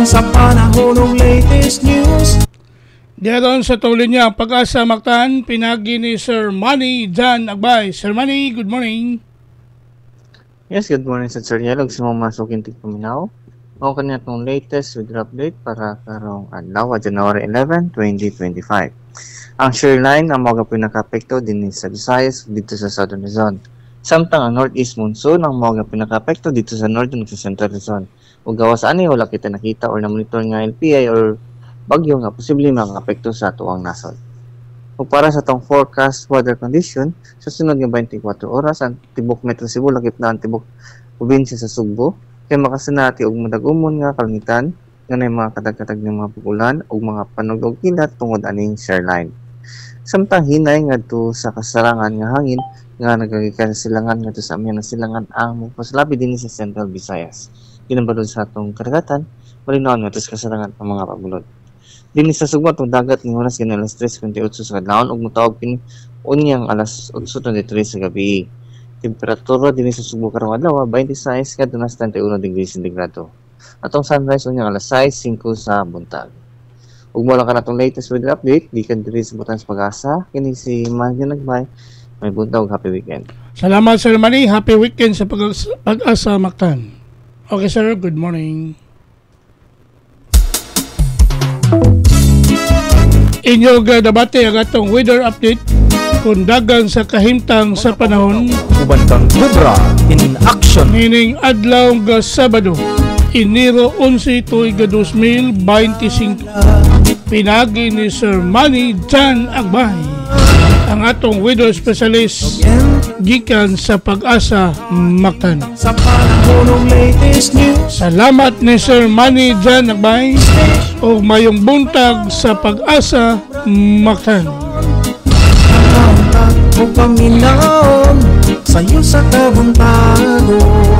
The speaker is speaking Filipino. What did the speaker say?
Sa panahon ng latest news. Diyaron sa tuloy niya Pag-asa Mactan, pinagi ni Sir Manny Jan Agbay. Sir Manny, good morning. Yes, good morning sa Sir Yelog. Sumamasukin tigpaminaw. Ako kanina itong latest weather update para karong adlaw, January 11, 2025. Ang shoreline ang mga pinaka-apekto din sa Visayas dito sa Southern Luzon. Samtang ang northeast monsoon ang mga pinaka-apekto dito sa Northern sa Central Luzon. Ug gawas ani wala kita nakita or na-monitor nga LPI or bagyo nga posible mga apekto sa tuwang nasod. Ug para sa tong forecast weather condition, sa sunod nga 24 oras ang tibok Metro Cebu lakip na ang tibok probinsya sa Sugbo kay makasanati og madagumon nga kalangitan nga nay mga kadag-kadag ng mga pag-ulan ug mga panog og kilat tungod aning shoreline. Samtang hinay ngadto sa kasarangan nga hangin nga nagagikan sa silangan ngadto sa amyan nga silangan ang mopaslabi dinhi sa Central Visayas. Ginambalod sa atong karagatan, malinaw ngadto sa kasarangan ang mga pagulod. Dinhi sa Sugbo atong dagat ni oras kini alas 3:28 sa kadlawon ug motawag kini unyang alas 8:23 sa gabi. Temperatura dinhi sa Sugbo karong adlaw 26 kadto na 31 degrees sentiggrado. Atong sunrise unyang alas 6:05 sa buntag. Ug mo lang ka natong latest weather update gikan diri sa Butang Pag-asa kini si Manny Nagbay. May buntag, happy weekend. Salamat Sir Manny, happy weekend sa Pag-asa Mactan. Okay sir, good morning. Inyo debate ang atong weather update kung dagan sa kahimtang sa panahon. Ubantang Cobra in action. Nining adlaw nga Sabado, Enero 11 tuig 2025. Pinagi ni Sir Manny Jan Agbay, ang atong weather specialist gikan sa Pag-asa Mactan. Sa panahon ng latest news. Salamat ni Sir Manny Jan Agbay o mayong buntag sa Pag-asa Mactan. Ang paminaw sa'yo sa kabuntagon.